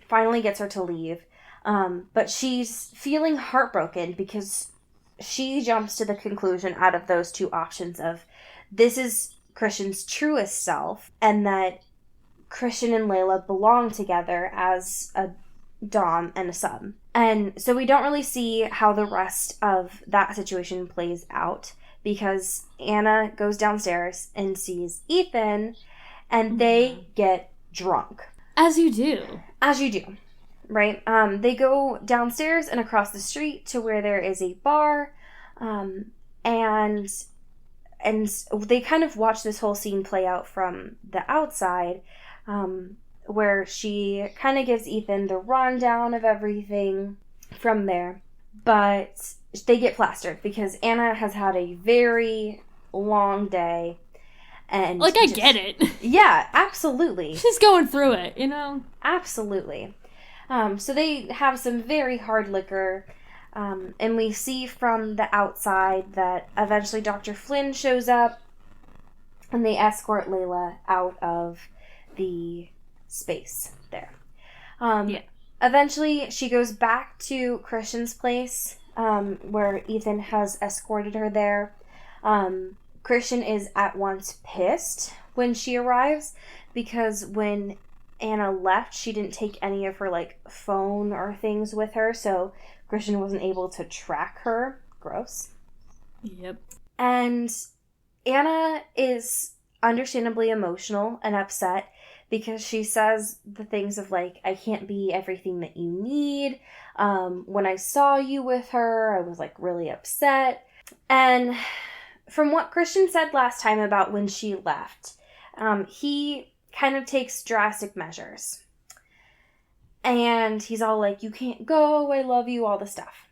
Finally gets her to leave. But she's feeling heartbroken because she jumps to the conclusion out of those two options of this is Christian's truest self, and that Christian and Layla belong together as a dom and a sub. And so we don't really see how the rest of that situation plays out, because Anna goes downstairs and sees Ethan, and they get drunk. As you do. Right? They go downstairs and across the street to where there is a bar, and they kind of watch this whole scene play out from the outside, where she kind of gives Ethan the rundown of everything from there. But they get plastered because Anna has had a very long day. And like, I get it. Yeah, absolutely. She's going through it, you know? Absolutely. So they have some very hard liquor, and we see from the outside that eventually Dr. Flynn shows up, and they escort Layla out of the space there. Eventually, she goes back to Christian's place, where Ethan has escorted her there. Christian is at once pissed when she arrives, because when Anna left, she didn't take any of her, like, phone or things with her, so Christian wasn't able to track her. Gross. Yep. And Anna is understandably emotional and upset, because she says the things of, like, I can't be everything that you need. When I saw you with her, I was, like, really upset. And from what Christian said last time about when she left, he kind of takes drastic measures. And he's all like, you can't go, I love you, all the stuff.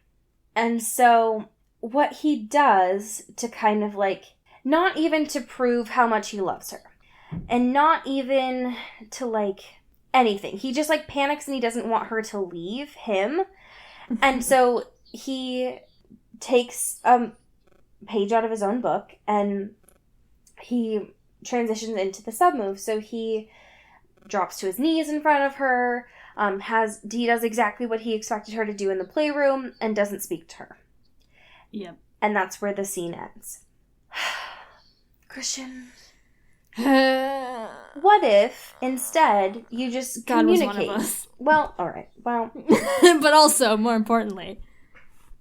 And so what he does to kind of, like, not even to prove how much he loves her, and not even to, like, anything. He just, like, panics and he doesn't want her to leave him. And so he takes a page out of his own book and he transitions into the sub move. So he drops to his knees in front of her, he does exactly what he expected her to do in the playroom, and doesn't speak to her. Yep. And that's where the scene ends. Christian, what if instead you just God communicate? was one of us. Well, all right. Well, but also, more importantly,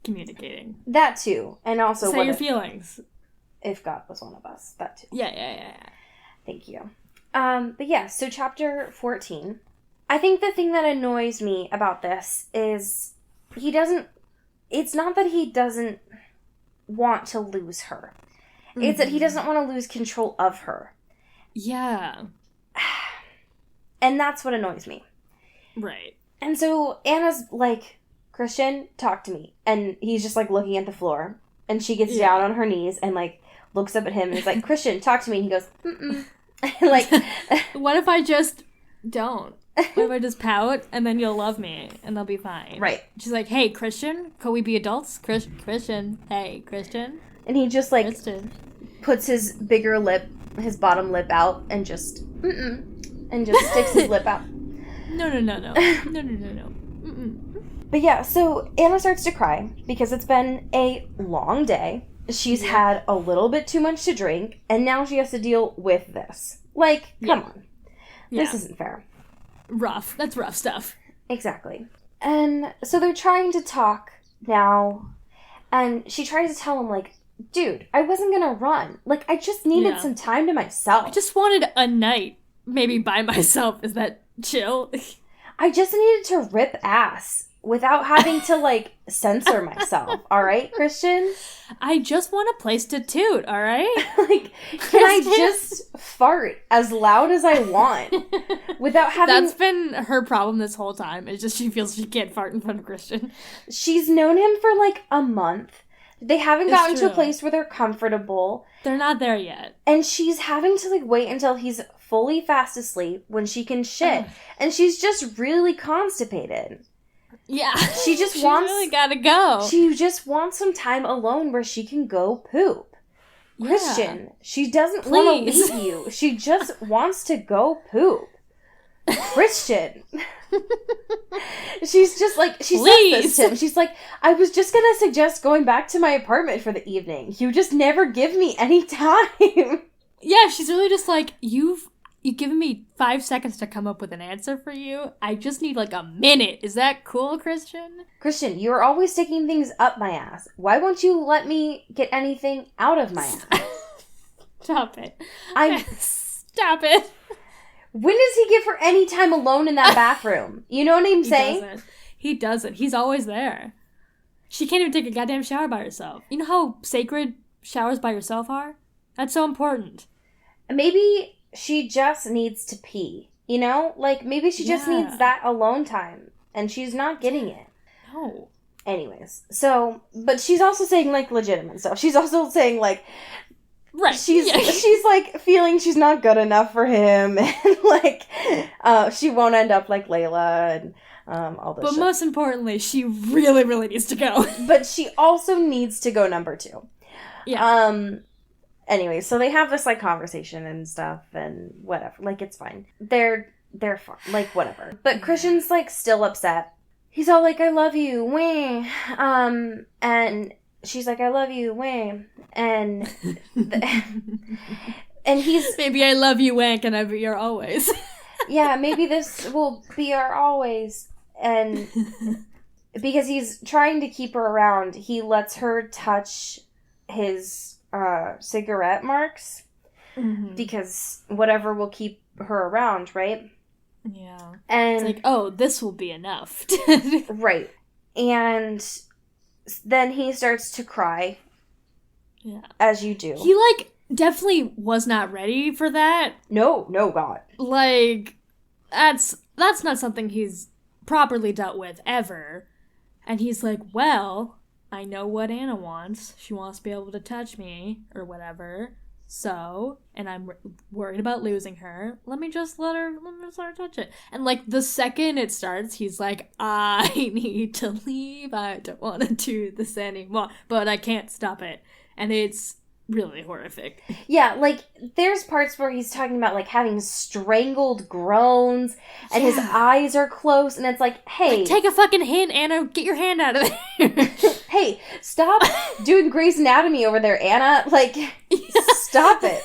communicating. That too, and also say your feelings. If God was one of us, that too. Yeah. Thank you. But yeah, so chapter 14. I think the thing that annoys me about this is it's not that he doesn't want to lose her. Mm-hmm. It's that he doesn't want to lose control of her. Yeah. And that's what annoys me. Right. And so Anna's like, Christian, talk to me. And he's just like looking at the floor. And she gets down on her knees and like looks up at him and is like, Christian, talk to me. And he goes, mm-mm. Like, what if I just don't? What if I just pout and then you'll love me and they'll be fine? Right. She's like, hey, Christian, can we be adults? Christian, hey, Christian. And he just like Christian. puts his bigger lip, his bottom lip out and just, and just sticks his lip out. No. Mm-mm. But yeah, so Anna starts to cry because it's been a long day. She's had a little bit too much to drink, and now she has to deal with this. Like, come on. This isn't fair. Rough. That's rough stuff. Exactly. And so they're trying to talk now, and she tries to tell him, like, dude, I wasn't gonna run. Like, I just needed some time to myself. I just wanted a night, maybe by myself. Is that chill? I just needed to rip ass without having to, like, censor myself. All right, Christian? I just want a place to toot, all right? Like, can I just fart as loud as I want without having... That's been her problem this whole time. It's just she feels she can't fart in front of Christian. She's known him for, like, a month. They haven't gotten to a place where they're comfortable. They're not there yet. And she's having to, like, wait until he's fully fast asleep when she can shit. And she's just really constipated. Yeah. She just wants... really gotta go. She just wants some time alone where she can go poop. Yeah. Christian, she doesn't want to leave you. She just wants to go poop. Christian. She's just like, she says this to him. She's like, I was just going to suggest going back to my apartment for the evening. You just never give me any time. Yeah, she's really just like, you've given me 5 seconds to come up with an answer for you. I just need like a minute. Is that cool, Christian? Christian, you're always sticking things up my ass. Why won't you let me get anything out of my ass? Stop it. Stop it. When does he give her any time alone in that bathroom? You know what I'm saying? He doesn't. He's always there. She can't even take a goddamn shower by herself. You know how sacred showers by yourself are? That's so important. Maybe she just needs to pee. You know? Like, maybe she just needs that alone time. And she's not getting it. No. Anyways. So, but she's also saying, like, legitimate stuff. She's also saying, like... Right. She's like feeling she's not good enough for him, and like she won't end up like Layla and all this. But most importantly, she really, really needs to go. But she also needs to go number 2. Yeah. Anyway, so they have this like conversation and stuff, and whatever. Like it's fine. They're fine. Like whatever. But Christian's like still upset. He's all like, "I love you, wah." And she's like, "I love you, wah." And he's... Maybe I love you, wank, and I be your always. Yeah, maybe this will be our always. And because he's trying to keep her around, he lets her touch his cigarette marks. Mm-hmm. Because whatever will keep her around, right? Yeah. And it's like, oh, this will be enough. Right. And then he starts to cry. Yeah. As you do. He, like, definitely was not ready for that. No, God. Like, that's not something he's properly dealt with ever. And he's like, well, I know what Anna wants. She wants to be able to touch me, or whatever. So, and I'm worried about losing her. Let me just let her touch it. And, like, the second it starts, he's like, I need to leave. I don't want to do this anymore. But I can't stop it. And it's really horrific. Yeah, like, there's parts where he's talking about, like, having strangled groans, and his eyes are closed, and it's like, hey... Like, take a fucking hint, Anna. Get your hand out of there. Hey, stop doing Grey's Anatomy over there, Anna. Like, stop it.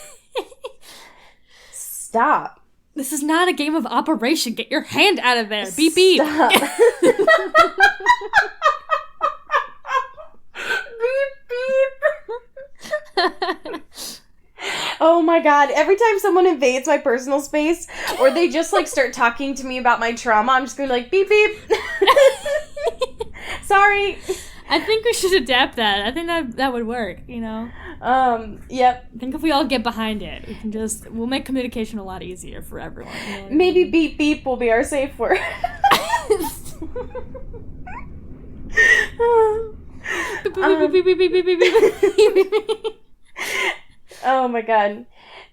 Stop. This is not a game of Operation. Get your hand out of there. Beep, beep. Stop. Beep, beep. Oh my god, every time someone invades my personal space, or they just like start talking to me about my trauma, I'm just gonna be like, beep beep. Sorry. I think we should adapt that. I think that would work, you know? Yep. I think if we all get behind it, we'll make communication a lot easier for everyone. You know Maybe beep beep will be our safe word. Oh my god.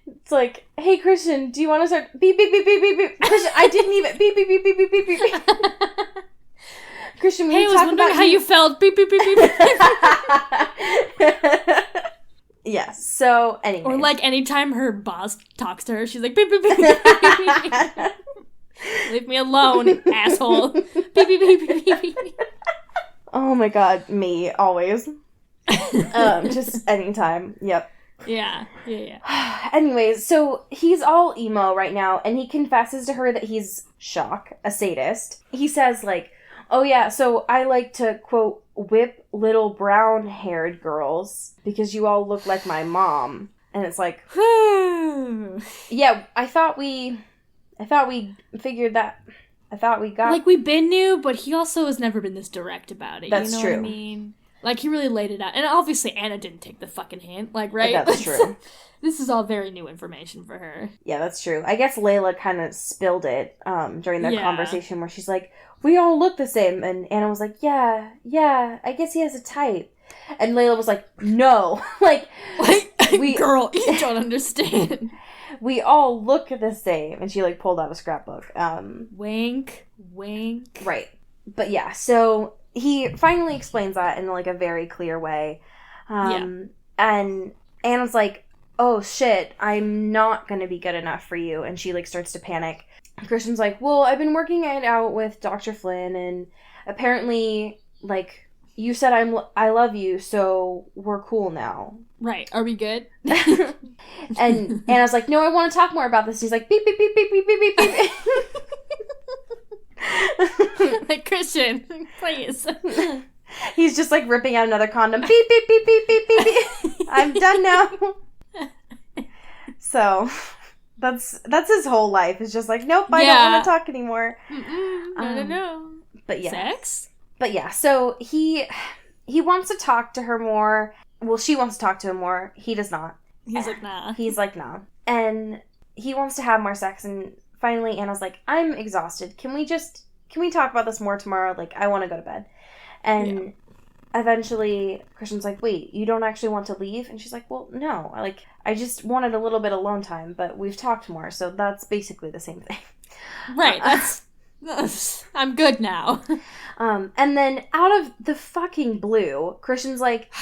It's like, hey Christian, do you want to start beep beep beep beep beep beep? Christian, I didn't even beep beep beep beep beep beep beep. Christian, we Hey, I was talk wondering about how you felt. Beep beep beep beep beep. Yes. So anyway, Or like anytime her boss talks to her, she's like beep beep beep beep beep. Beep. Leave me alone, asshole. Beep beep beep beep beep beep. Oh my god, me always. Just anytime. Yep. Yeah. Anyways, so he's all emo right now, and he confesses to her that he's shock, a sadist. He says, like, oh yeah, so I like to, quote, whip little brown-haired girls because you all look like my mom. And it's like, yeah, I thought we figured that. I thought we got... Like, we been new, but he also has never been this direct about it. That's you know true. What I mean? Like, he really laid it out. And obviously, Anna didn't take the fucking hint, like, right? That's true. This is all very new information for her. Yeah, that's true. I guess Layla kind of spilled it during their conversation where she's like, we all look the same. And Anna was like, yeah, I guess he has a type. And Layla was like, no. like Girl, you don't understand. We all look the same. And she, like, pulled out a scrapbook. Wink. Right. But yeah, so he finally explains that in, like, a very clear way. And Anna's like, oh shit, I'm not gonna be good enough for you. And she, like, starts to panic. Christian's like, well, I've been working it out with Dr. Flynn, and apparently, like, you said I love you, so we're cool now. Right. Are we good? And Anna's like, no, I want to talk more about this. And he's like, beep, beep, beep, beep, beep, beep, beep, beep. Like, Christian, please. He's just, like, ripping out another condom. Beep, beep, beep, beep, beep, beep, beep. I'm done now. So, that's his whole life. It's just like, nope, I don't want to talk anymore. No. But yeah. Sex? But yeah, so he wants to talk to her more. Well, she wants to talk to him more. He does not. He's like, nah. He's like, nah. And he wants to have more sex, and finally Anna's like, I'm exhausted. Can we talk about this more tomorrow? Like, I want to go to bed. And eventually Christian's like, wait, you don't actually want to leave? And she's like, well, no. I just wanted a little bit alone time, but we've talked more, so that's basically the same thing. Right, I'm good now. And then out of the fucking blue, Christian's like,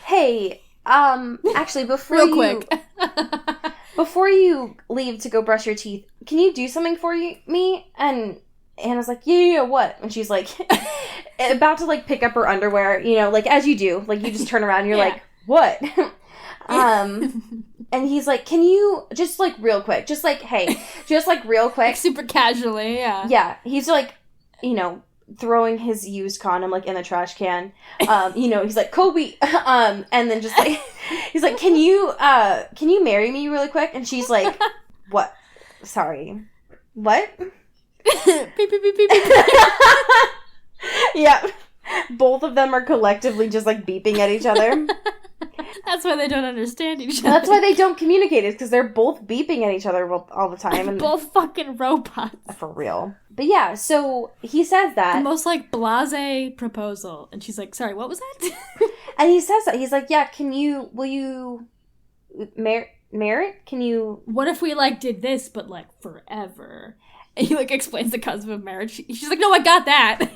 hey, actually, before you leave to go brush your teeth, can you do something for me? And Anna's like, yeah, what? And she's like, about to, like, pick up her underwear, you know, like, as you do. Like, you just turn around and you're like, what? And he's like, can you, just, like, real quick, just, like, hey, just, like, real quick. Like, super casually, yeah. Yeah, he's, like, you know, throwing his used condom, like, in the trash can. You know, he's like, Kobe, and then just, like, he's like, can you marry me really quick? And she's like, what? Sorry. What? Beep, beep, beep, beep, beep. Yeah. Both of them are collectively just, like, beeping at each other. That's why they don't understand each other. That's why they don't communicate, is because they're both beeping at each other all the time. And both fucking robots. For real. But yeah, so he says that. The most, like, blasé proposal. And she's like, sorry, what was that? And he says that. He's like, yeah, will you marry it? Can you... What if we, like, did this, but, like, forever? And he, like, explains the concept of marriage. She's like, no, I got that.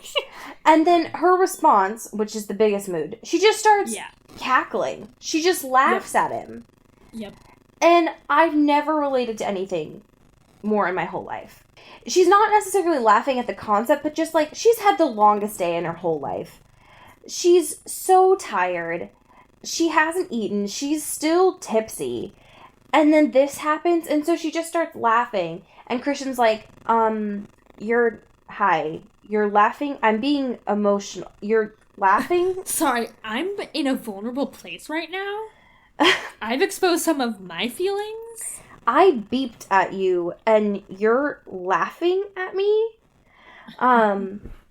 And then her response, which is the biggest mood, she just starts cackling. She just laughs at him. Yep. And I've never related to anything more in my whole life. She's not necessarily laughing at the concept, but just, like, she's had the longest day in her whole life. She's so tired. She hasn't eaten. She's still tipsy. And then this happens, and so she just starts laughing. And Christian's like, you're laughing? I'm being emotional. You're laughing? Sorry, I'm in a vulnerable place right now. I've exposed some of my feelings. I beeped at you, and you're laughing at me?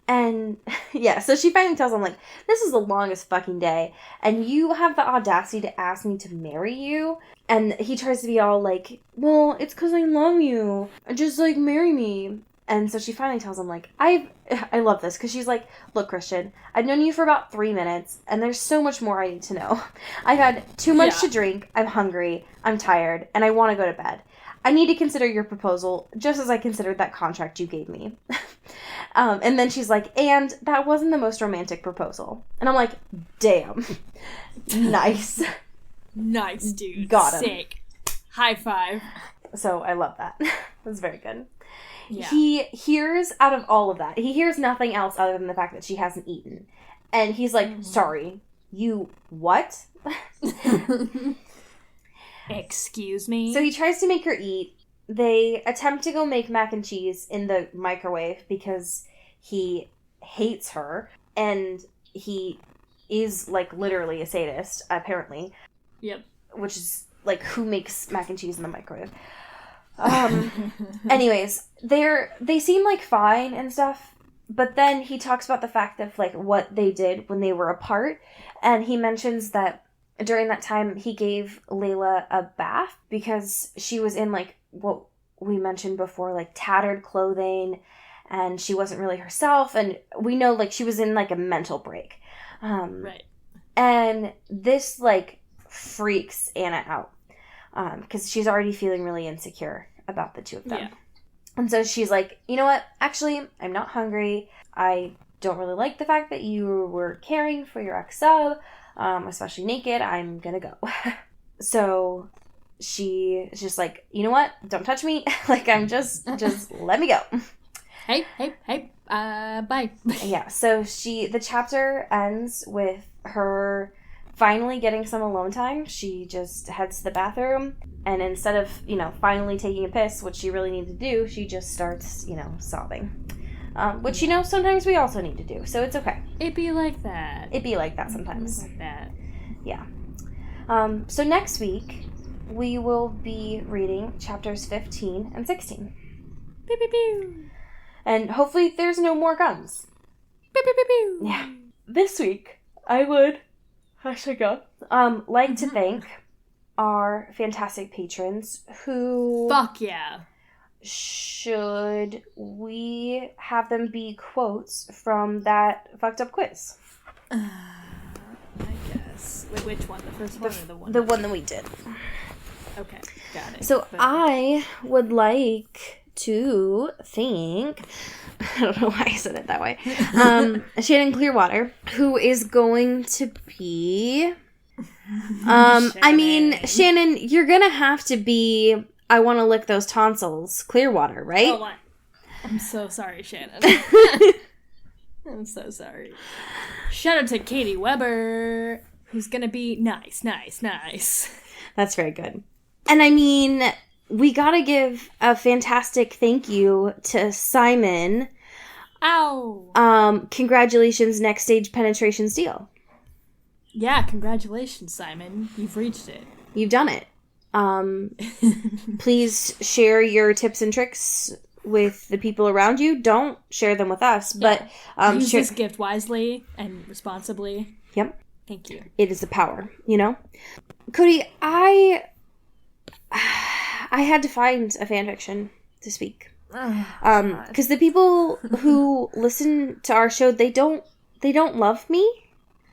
And, yeah, so she finally tells him, like, this is the longest fucking day, and you have the audacity to ask me to marry you? And he tries to be all like, well, it's because I love you. Just, like, marry me. And so she finally tells him, like, I love this, because she's like, look, Christian, I've known you for about 3 minutes, and there's so much more I need to know. I've had too much to drink, I'm hungry, I'm tired, and I want to go to bed. I need to consider your proposal, just as I considered that contract you gave me. And then she's like, and that wasn't the most romantic proposal. And I'm like, damn. Nice. Nice, dude. Got him. Sick. High five. So I love that. That's very good. Yeah. He hears, out of all of that, he hears nothing else other than the fact that she hasn't eaten. And he's like, sorry, you what? Excuse me? So he tries to make her eat. They attempt to go make mac and cheese in the microwave because he hates her. And he is, like, literally a sadist, apparently. Yep. Which is, like, who makes mac and cheese in the microwave? Anyways, they seem, like, fine and stuff. But then he talks about the fact of, like, what they did when they were apart. And he mentions that during that time, he gave Layla a bath because she was in, like, what we mentioned before, like, tattered clothing, and she wasn't really herself, and we know, like, she was in, like, a mental break. Right. And this, like, freaks Anna out, because she's already feeling really insecure about the two of them. Yeah. And so she's like, you know what? Actually, I'm not hungry. I don't really like the fact that you were caring for your ex-sub, especially naked. I'm gonna go. So she is just like, you know what? Don't touch me. Like, I'm just let me go. Hey, bye. Yeah, so the chapter ends with her finally getting some alone time. She just heads to the bathroom, and instead of, finally taking a piss, which she really needed to do, she just starts, sobbing. Which, sometimes we also need to do, so it's okay. It be like that. It be like that sometimes. Like that. Yeah. So next week, we will be reading chapters 15 and 16. Pew, pew, pew. And hopefully there's no more guns. Pew, pew, pew, pew. Yeah. This week, I would like to thank our fantastic patrons who... Fuck yeah. Should we have them be quotes from that fucked up quiz? I guess. Wait, which one? The first one or the one? The one that we did. Okay, got it. So I would like to thank... I don't know why I said it that way. Shannon Clearwater, who is going to be... Shannon, you're going to have to be... I want to lick those tonsils, Clearwater, right? Oh, what? I'm so sorry, Shannon. I'm so sorry. Shout out to Katie Weber, who's gonna be nice. That's very good. And we gotta give a fantastic thank you to Simon. Ow! Congratulations, next stage penetration steal. Yeah, congratulations, Simon. You've reached it. You've done it. Please share your tips and tricks with the people around you. Don't share them with us, but use this gift wisely and responsibly. Yep. Thank you. It is the power, Cody, I had to find a fanfiction this week. Because the people who listen to our show, they don't love me.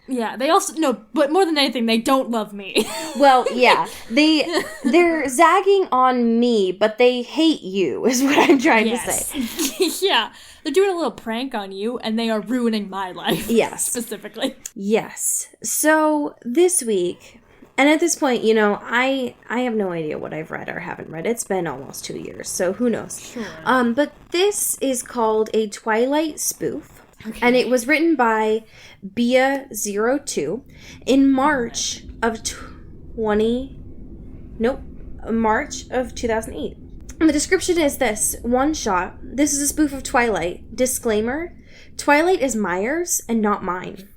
Yeah, they also but more than anything, they don't love me. Well, yeah, they're zagging on me, but they hate you, is what I'm trying to say. Yeah, they're doing a little prank on you, and they are ruining my life. Yes, specifically. Yes. So this week, and at this point, I have no idea what I've read or haven't read. It's been almost 2 years, so who knows? Sure. But this is called a Twilight spoof. Okay. And it was written by Bia02 in March of 2008. And the description is this: one shot. This is a spoof of Twilight. Disclaimer: Twilight is Myers and not mine.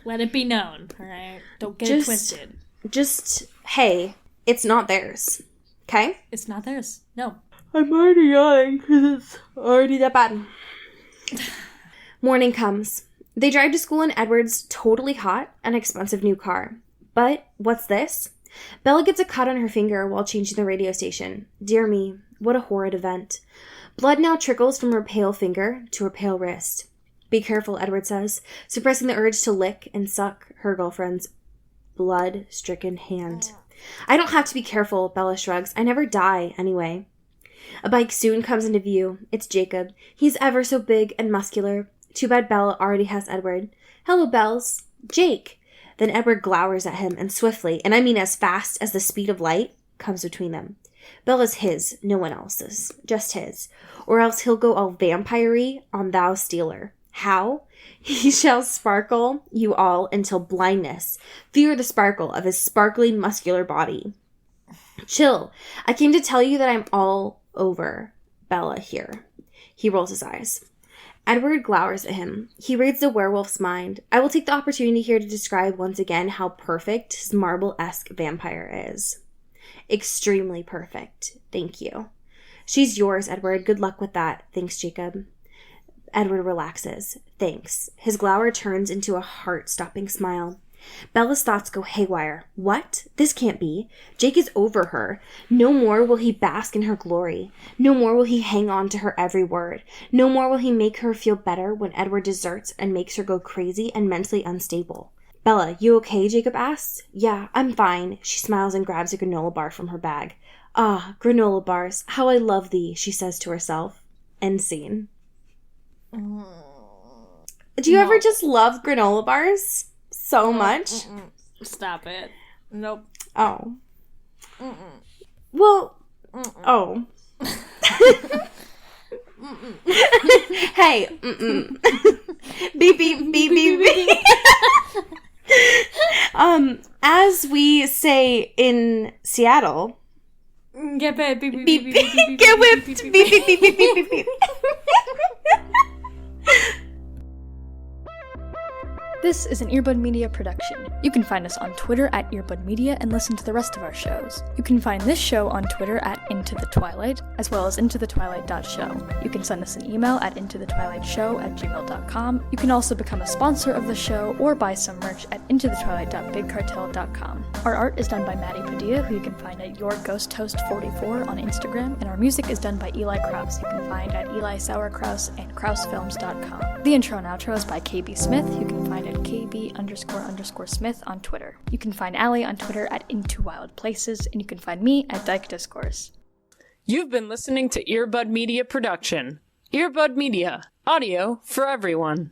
Let it be known, alright? Don't get it twisted. Just, hey, it's not theirs. Okay? It's not theirs. No. I'm already yawning because it's already that bad. Morning comes. They drive to school in Edward's totally hot and expensive new car. But what's this? Bella gets a cut on her finger while changing the radio station. Dear me, What a horrid event. Blood now trickles from her pale finger to her pale wrist. Be careful, Edward says, suppressing the urge to lick and suck her girlfriend's blood-stricken hand. I don't have to be careful, Bella shrugs. I never die, anyway. A bike soon comes into view. It's Jacob. He's ever so big and muscular. Too bad Bella already has Edward. Hello, Bells. Jake. Then Edward glowers at him and swiftly, and I mean as fast as the speed of light, comes between them. Bella's his, no one else's. Just his. Or else he'll go all vampire-y on thou stealer. How? He shall sparkle you all until blindness. Fear the sparkle of his sparkly muscular body. Chill. I came to tell you that I'm all over Bella here. He rolls his eyes. Edward glowers at him. He reads the werewolf's mind. I will take the opportunity here to describe once again how perfect his marble-esque vampire is. Extremely perfect. Thank you. She's yours, Edward. Good luck with that. Thanks, Jacob. Edward relaxes. Thanks. His glower turns into a heart-stopping smile. Bella's thoughts go haywire. What? This can't be. Jake is over her. No more will he bask in her glory. No more will he hang on to her every word. No more will he make her feel better when Edward deserts and makes her go crazy and mentally unstable. Bella, you okay? Jacob asks. Yeah, I'm fine. She smiles and grabs a granola bar from her bag. Ah, granola bars. How I love thee, she says to herself. End scene. Do you ever just love granola bars so much? Stop it. Nope. Oh. Well, oh. Hey. Beep, beep, beep, beep, beep. As we say in Seattle, get beep, beep, beep, beep, beep, beep, beep, get beep, whipped, beep, beep, beep, beep, beep, beep, beep, beep, beep. This is an Earbud Media production. You can find us on Twitter at Earbud Media and listen to the rest of our shows. You can find this show on Twitter at Into the Twilight, as well as intothetwilight.show. You can send us an email at intothetwilightshow@gmail.com. You can also become a sponsor of the show or buy some merch at intothetwilight.bigcartel.com. Our art is done by Maddie Padilla, who you can find at YourGhostHost44 on Instagram, and our music is done by Eli Krause, you can find at Eli Sauerkraus and KrauseFilms.com. The intro and outro is by KB Smith, you can find at KB__Smith on Twitter. You can find Allie on Twitter at Into Wild Places, and you can find me at Dyke Discourse. You've been listening to Earbud Media Production. Earbud Media. Audio for everyone.